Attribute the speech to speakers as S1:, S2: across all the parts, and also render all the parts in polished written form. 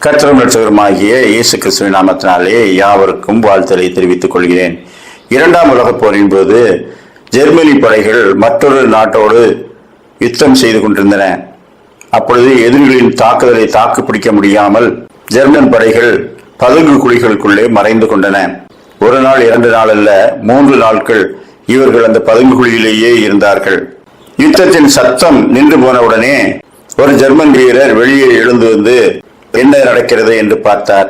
S1: கர்த்தரும் இரட்சகருமாகிய இயேசு கிறிஸ்துவின் நாமத்தினாலே யாவருக்கும் வாழ்த்தலை தெரிவித்துக் கொள்கிறேன். இரண்டாம் உலகப் போரின் போது ஜெர்மனி படைகள் மற்றொரு நாட்டோடு யுத்தம் செய்து கொண்டிருந்தன. அப்பொழுது எதிரிகளின் தாக்குதலை தாக்கு பிடிக்க முடியாமல் ஜெர்மன் படைகள் பதுங்கு குழிகளுக்குள்ளே மறைந்து கொண்டன. ஒரு நாள், 2 நாள் அல்ல, 3 நாட்கள் இவர்கள் அந்த பதுங்கு குழியிலேயே இருந்தார்கள். யுத்தத்தின் சத்தம் நின்று போனவுடனே ஒரு ஜெர்மன் வீரர் வெளியே எழுந்து வந்து என்ன நடக்கிறது என்று பார்த்தார்.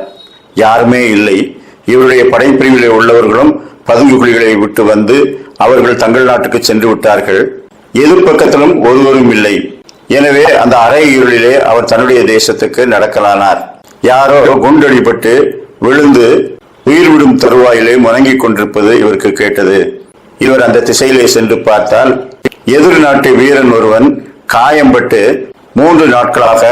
S1: யாருமே இல்லை. இவருடைய படைப்பிரிவிலே உள்ளவர்களும் பதுங்கு குழிகளை விட்டு வந்து அவர்கள் தங்கள் நாட்டுக்கு சென்று விட்டார்கள். எதிர்பக்கத்திலும் ஒருவரும் இல்லை. எனவே அந்த அறை இருளிலே அவர் தன்னுடைய தேசத்துக்கு நடக்கலானார். யாரோ குண்டடிப்பட்டு விழுந்து உயிர் விடும் தருவாயிலே முணங்கிக் கொண்டிருப்பது இவருக்கு கேட்டது. இவர் அந்த திசையிலே சென்று பார்த்தால் எதிர் நாட்டு வீரன் ஒருவன் காயம்பட்டு 3 நாட்களாக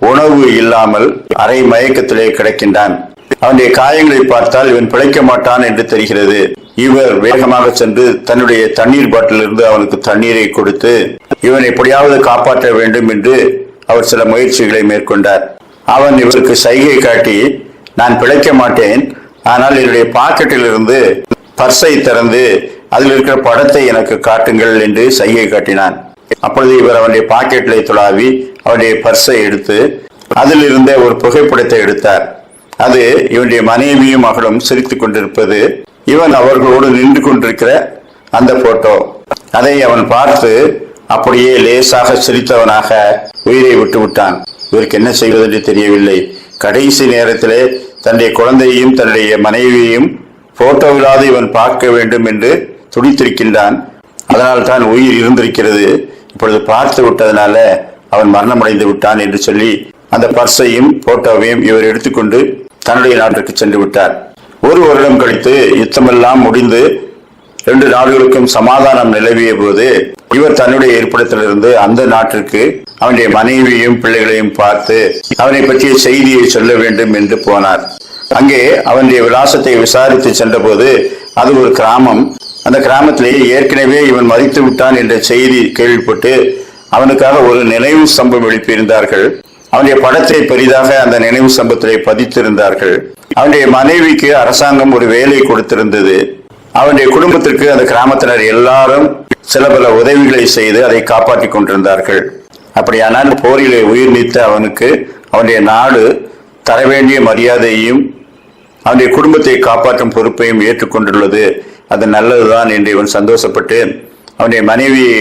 S1: உணவு இல்லாமல் அரை மயக்கத்திலே கிடக்கின்றான். அவனுடைய காயங்களை பார்த்தால் இவன் பிழைக்க மாட்டான் என்று தெரிகிறது. இவர் வேகமாக சென்று தன்னுடைய தண்ணீர் பாட்டிலிருந்து அவனுக்கு தண்ணீரை கொடுத்து இவனை எப்படியாவது காப்பாற்ற வேண்டும் என்று அவர் சில முயற்சிகளை மேற்கொண்டார். அவன் இவருக்கு சைகை காட்டி, நான் பிழைக்க மாட்டேன், ஆனால் என்னுடைய பாக்கெட்டில் இருந்து பர்ஸை திறந்து அதில் இருக்கிற படத்தை எனக்கு காட்டுங்கள் என்று சைகை காட்டினான். அப்பொழுது இவர் அவனுடைய பாக்கெட்டிலே துளாவி அவனுடைய பர்ஸை எடுத்து அதில் இருந்த ஒரு புகைப்படத்தை எடுத்தார். அது இவனுடைய மனைவியும் மகளும் சிரித்துக் கொண்டிருப்பது, இவன் அவர்களோடு நின்று கொண்டிருக்கிற அந்த போட்டோ. அதை அவன் பார்த்து அப்படியே லேசாக சிரித்தவனாக உயிரை விட்டு விட்டான். இவருக்கு என்ன செய்வது என்று தெரியவில்லை. கடைசி நேரத்திலே தன்னுடைய குழந்தையையும் தன்னுடைய மனைவியையும் போட்டோவில்லாது இவன் பார்க்க வேண்டும் என்று துடித்திருக்கின்றான். அதனால் தான் உயிர் இருந்திருக்கிறது. இப்பொழுது பார்த்து விட்டதனால அவன் மரணமடைந்து விட்டான் என்று சொல்லி அந்த பர்ஸையும் போட்டோவையும் இவர் எடுத்துக்கொண்டு தன்னுடைய நாட்டிற்கு சென்று விட்டார். 1 வருடம் கழித்து யுத்தமெல்லாம் முடிந்து 2 நாடுகளுக்கும் சமாதானம் நிலவிய போது இவர் தன்னுடைய இருப்பிடத்திலிருந்து அந்த நாட்டிற்கு அவனுடைய மனைவியையும் பிள்ளைகளையும் பார்த்து அவனை பற்றிய செய்தியை சொல்ல வேண்டும் என்று போனார். அங்கே அவனுடைய விலாசத்தை விசாரித்து சென்ற போது அது ஒரு கிராமம். அந்த கிராமத்திலேயே ஏற்கனவே இவன் மரித்து விட்டான் என்ற செய்தி கேள்விப்பட்டு அவனுக்காக ஒரு நினைவு ஸ்தம்பம் எழுப்பியிருந்தார்கள். அவனுடைய படத்தை பெரிதாக அந்த நினைவு ஸ்தம்பத்திலே பதித்திருந்தார்கள். அவனுடைய மனைவிக்கு அரசாங்கம் ஒரு வேலை கொடுத்திருந்தது. அவனுடைய குடும்பத்திற்கு அந்த கிராமத்தினர் எல்லாரும் சில பல உதவிகளை செய்து அதை காப்பாற்றிக் கொண்டிருந்தார்கள். அப்படியானால் போரிலே உயிர் நீத்த அவனுக்கு அவனுடைய நாடு தர வேண்டிய மரியாதையையும் அவனுடைய குடும்பத்தை காப்பாற்றும் பொறுப்பையும் ஏற்றுக்கொண்டுள்ளது. அது நல்லதுதான் என்று இவன் சந்தோஷப்பட்டு அவனுடைய மனைவியை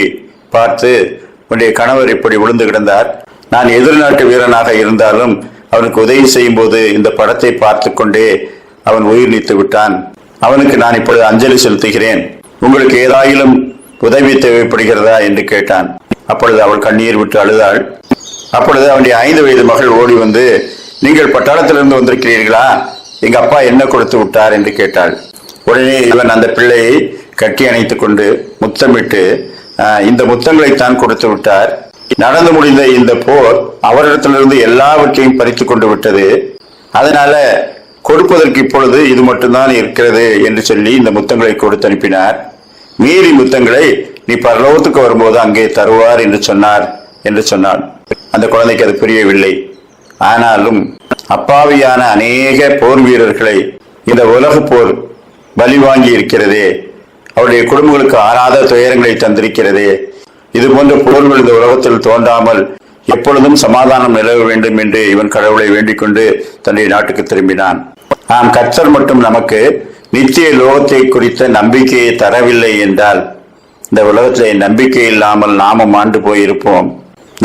S1: பார்த்து, உன்னுடைய கணவர் இப்படி விழுந்து கிடந்தார், நான் எதிர்நாட்டு வீரனாக இருந்தாலும் அவனுக்கு உதவி செய்யும் போது இந்த படத்தை பார்த்து கொண்டே அவன் உயிர் நீத்து விட்டான். அவனுக்கு நான் இப்பொழுது அஞ்சலி செலுத்துகிறேன். உங்களுக்கு ஏதாயிலும் உதவி தேவைப்படுகிறதா என்று கேட்டான். அப்பொழுது அவள் கண்ணீர் விட்டு அழுதாள். அப்பொழுது அவனுடைய 5 வயது மகள் ஓடி வந்து, நீங்கள் பட்டாளத்திலிருந்து வந்திருக்கிறீர்களா? எங்க அப்பா என்ன கொடுத்து விட்டார் என்று கேட்டாள். உடனே இவன் அந்த பிள்ளையை கட்டி அணைத்துக் கொண்டு முத்தமிட்டு, இந்த முத்தங்களைத்தான் கொடுத்து விட்டார். நடந்து முடிந்த இந்த போர் அவரிடத்திலிருந்து எல்லாவற்றையும் பறித்து கொண்டு விட்டது. அதனால கொடுப்பதற்கு இப்பொழுது இது மட்டும்தான் இருக்கிறது என்று சொல்லி இந்த முத்தங்களை கொடுத்து அனுப்பினார். மீறி முத்தங்களை நீ பரலோகத்துக்கு வரும்போது அங்கே தருவார் என்று சொன்னாள். அந்த குழந்தைக்கு அது புரியவில்லை. ஆனாலும் அப்பாவியான அநேக போர் வீரர்களை இந்த உலக போர் பலி வாங்கி இருக்கிறதே, அவருடைய குடும்பங்களுக்கு ஆறாத துயரங்களை தந்திருக்கிறதே, இது போன்ற போர்கள் இந்த உலகத்தில் தோன்றாமல் எப்பொழுதும் சமாதானம் நிலவ வேண்டும் என்று இவன் கடவுளை வேண்டிக் கொண்டு தன்னுடைய நாட்டுக்கு திரும்பினான். கர்த்தர் மட்டும் நமக்கு நித்திய லோகத்தை குறித்த நம்பிக்கையை தரவில்லை என்றால் இந்த உலகத்திலே நம்பிக்கை இல்லாமல் நாமும் ஆண்டு போயிருப்போம்.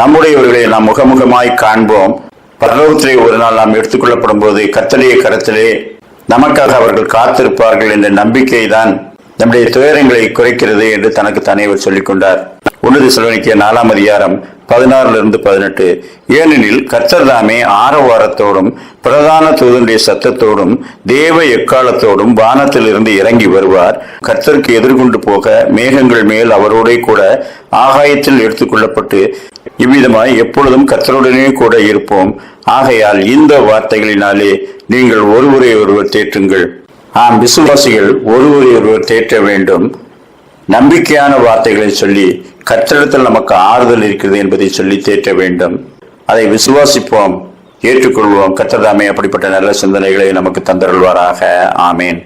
S1: நம்முடையவர்களை நாம் முகமுகமாய் காண்போம். பரலோகத்திலே ஒரு நாள் நாம் எடுத்துக்கொள்ளப்படும் போது கர்த்தருடைய கரத்திலே நமக்காக அவர்கள் காத்திருப்பார்கள் என்ற நம்பிக்கை தான் நம்முடைய துயரங்களை குறைக்கிறது என்று தனக்கு தானே சொல்லிக் கொண்டார். 1 தெசலோனிக்கேயர் 4ஆம் அதிகாரம் 16-18. ஏனெனில் கர்த்தர் தாமே ஆரவாரத்தோடும் பிரதான தூதனுடைய சத்தத்தோடும் தேவ எக்காலத்தோடும் வானத்தில் இருந்து இறங்கி வருவார். கர்த்தருக்கு எதிர்கொண்டு போக மேகங்கள் மேல் அவரோட கூட ஆகாயத்தில் எடுத்துக்கொள்ளப்பட்டு இவ்விதமாய் எப்பொழுதும் கர்த்தருடனே கூட இருப்போம். ஆகையால் இந்த வார்த்தைகளினாலே நீங்கள் ஒருவரை ஒருவர் தேற்றுங்கள். விசுவாசிகள் ஒருவரை ஒருவர் தேற்ற வேண்டும். நம்பிக்கையான வார்த்தைகளை சொல்லி கர்த்தரிடத்தில் நமக்கு ஆறுதல் இருக்கிறது என்பதை சொல்லி தேற்ற வேண்டும். அதை விசுவாசிப்போம். ஏற்றுக்கொள்வோம். கர்த்தர் தாமே அப்படிப்பட்ட நல்ல சிந்தனைகளை நமக்கு தந்தருள்வாராக. ஆமேன்.